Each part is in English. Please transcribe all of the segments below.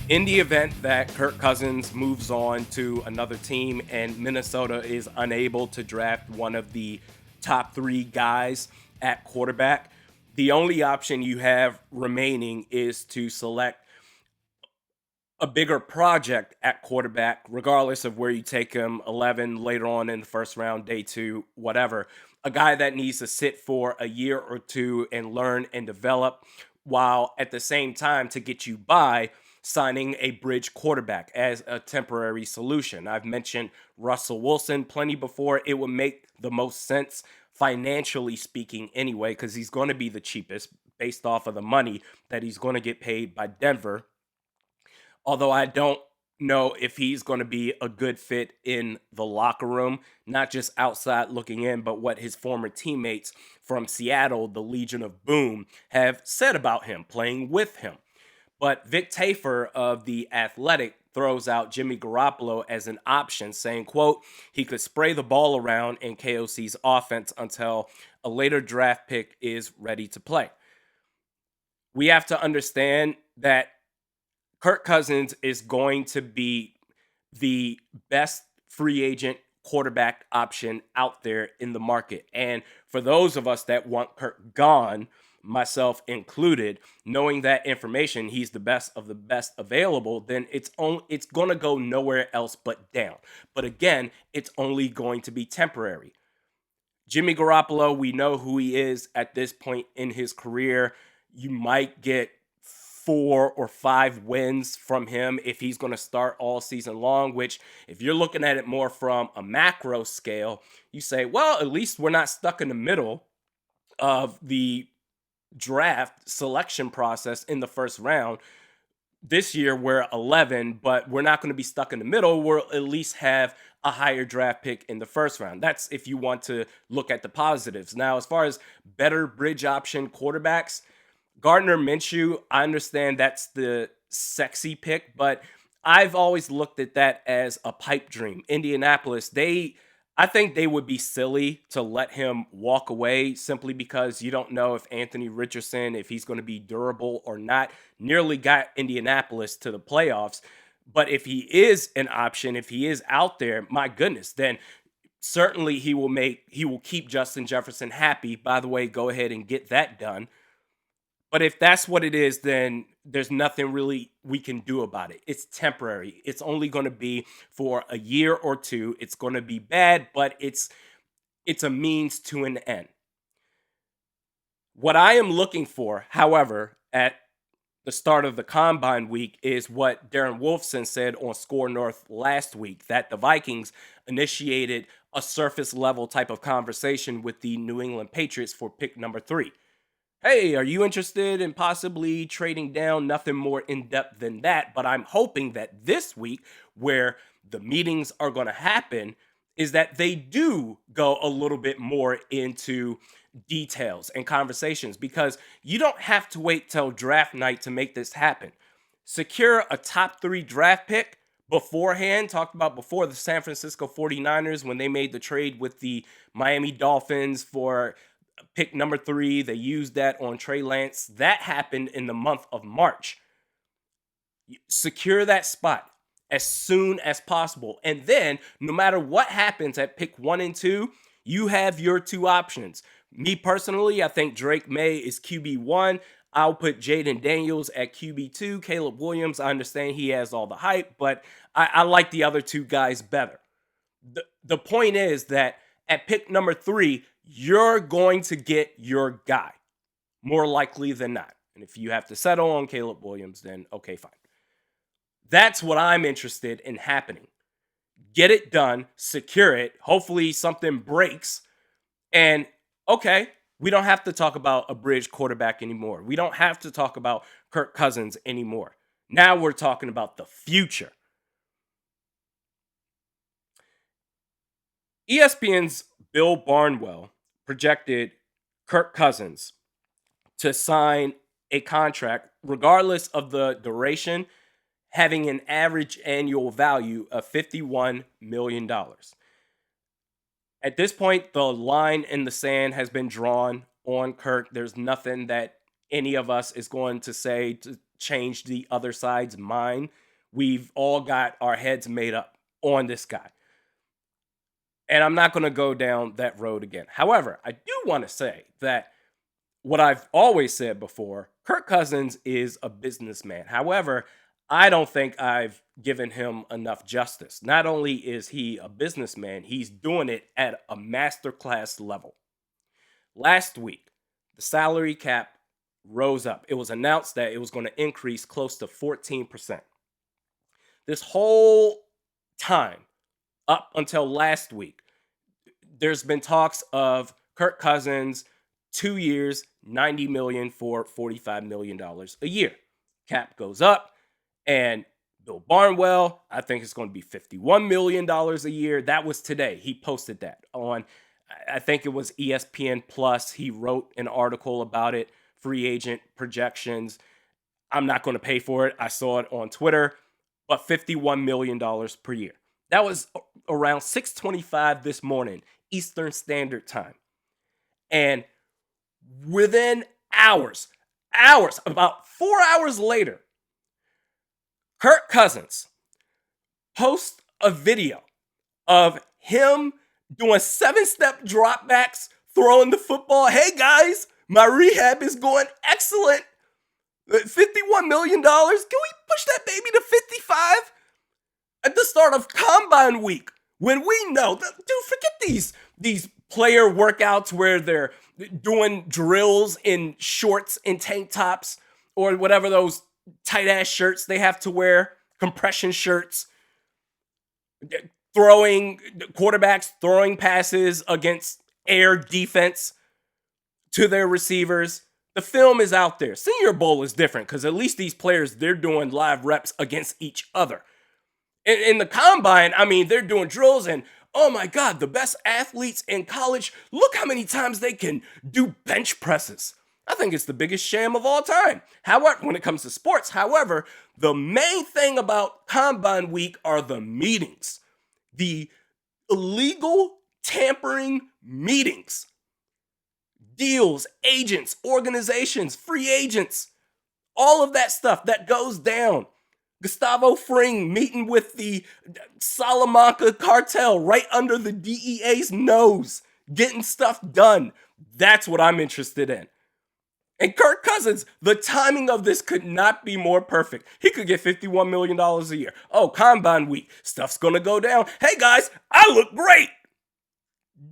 In the event that Kirk Cousins moves on to another team and Minnesota is unable to draft one of the top three guys at quarterback, the only option you have remaining is to select a bigger project at quarterback, regardless of where you take him 11 later on in the first round, day two, whatever. A guy that needs to sit for a year or two and learn and develop, while at the same time, to get you by, signing a bridge quarterback as a temporary solution. I've mentioned Russell Wilson plenty before. It would make the most sense financially speaking anyway, because he's going to be the cheapest based off of the money that he's going to get paid by Denver, although I don't know if he's going to be a good fit in the locker room, not just outside looking in, but what his former teammates from Seattle, the Legion of Boom, have said about him, playing with him. But Vic Tafur of The Athletic throws out Jimmy Garoppolo as an option, saying, quote, he could spray the ball around in KOC's offense until a later draft pick is ready to play. We have to understand that Kirk Cousins is going to be the best free agent quarterback option out there in the market. And for those of us that want Kirk gone, myself included, knowing that information, he's the best of the best available, then it's going to go nowhere else but down. But again, it's only going to be temporary. Jimmy Garoppolo, we know who he is at this point in his career. You might get 4 or 5 wins from him if he's going to start all season long, which if you're looking at it more from a macro scale, you say, well, at least we're not stuck in the middle of the draft selection process in the first round. This year we're 11, but we're not going to be stuck in the middle. We'll at least have a higher draft pick in the first round. That's if you want to look at the positives. Now, as far as better bridge option quarterbacks, Gardner Minshew, I understand that's the sexy pick, but I've always looked at that as a pipe dream. Indianapolis, I think they would be silly to let him walk away simply because you don't know if Anthony Richardson, if he's going to be durable or not. Nearly got Indianapolis to the playoffs. But if he is an option, if he is out there, my goodness, then certainly he will keep Justin Jefferson happy. By the way, go ahead and get that done. But if that's what it is, then there's nothing really we can do about it. It's temporary. It's only going to be for a year or two. It's going to be bad, but it's a means to an end. What I am looking for, however, at the start of the combine week is what Darren Wolfson said on Score North last week, that the Vikings initiated a surface level type of conversation with the New England Patriots for pick number 3. Hey, are you interested in possibly trading down? Nothing more in depth than that. But I'm hoping that this week, where the meetings are going to happen, is that they do go a little bit more into details and conversations, because you don't have to wait till draft night to make this happen. Secure a top 3 draft pick beforehand. Talked about before, the San Francisco 49ers, when they made the trade with the Miami Dolphins for pick number 3, they used that on Trey Lance. That happened in the month of March. Secure that spot as soon as possible. And then, no matter what happens at pick 1 and 2, you have your 2 options. Me personally, I think Drake May is QB1. I'll put Jaden Daniels at QB2. Caleb Williams, I understand he has all the hype, but I like the other 2 guys better. The point is that at pick number 3, you're going to get your guy, more likely than not. And if you have to settle on Caleb Williams, then okay, fine. That's what I'm interested in happening. Get it done, secure it. Hopefully something breaks. And okay, we don't have to talk about a bridge quarterback anymore. We don't have to talk about Kirk Cousins anymore. Now we're talking about the future. ESPN's Bill Barnwell projected Kirk Cousins to sign a contract, regardless of the duration, having an average annual value of $51 million. At this point, the line in the sand has been drawn on Kirk. There's nothing that any of us is going to say change the other side's mind. We've all got our heads made up on this guy. And I'm not going to go down that road again. However, I do want to say that what I've always said before, Kirk Cousins is a businessman. However, I don't think I've given him enough justice. Not only is he a businessman, he's doing it at a masterclass level. Last week, the salary cap rose up. It was announced that it was going to increase close to 14%. This whole time, up until last week, there's been talks of Kirk Cousins, 2 years, $90 million for $45 million a year. Cap goes up, and Bill Barnwell, I think it's going to be $51 million a year. That was today. He posted that on, I think it was ESPN Plus. He wrote an article about it, free agent projections. I'm not going to pay for it. I saw it on Twitter, but $51 million per year. That was around 6:25 this morning, Eastern Standard Time. And within hours, about 4 hours later, Kirk Cousins posts a video of him doing 7-step dropbacks, throwing the football. Hey guys, my rehab is going excellent. $51 million. Can we push that baby to 55? At the start of Combine Week, when we know, dude, forget these player workouts where they're doing drills in shorts and tank tops or whatever those tight-ass shirts they have to wear, compression shirts, quarterbacks throwing passes against air defense to their receivers. The film is out there. Senior Bowl is different because at least these players, they're doing live reps against each other. In the Combine, I mean, they're doing drills and, oh my God, the best athletes in college, look how many times they can do bench presses. I think it's the biggest sham of all time. However, when it comes to sports, however, the main thing about Combine Week are the meetings. The illegal tampering meetings. Deals, agents, organizations, free agents, all of that stuff that goes down. Gustavo Fring meeting with the Salamanca cartel right under the DEA's nose, getting stuff done. That's what I'm interested in. And Kirk Cousins, the timing of this could not be more perfect. He could get $51 million a year. Oh, Combine Week, stuff's gonna go down. Hey guys, I look great.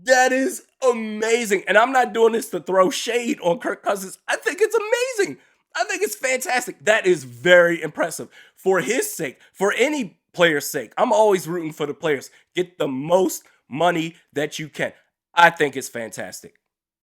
That is amazing. And I'm not doing this to throw shade on Kirk Cousins. I think it's amazing. I think it's fantastic. That is very impressive. For his sake, for any player's sake, I'm always rooting for the players. Get the most money that you can. I think it's fantastic.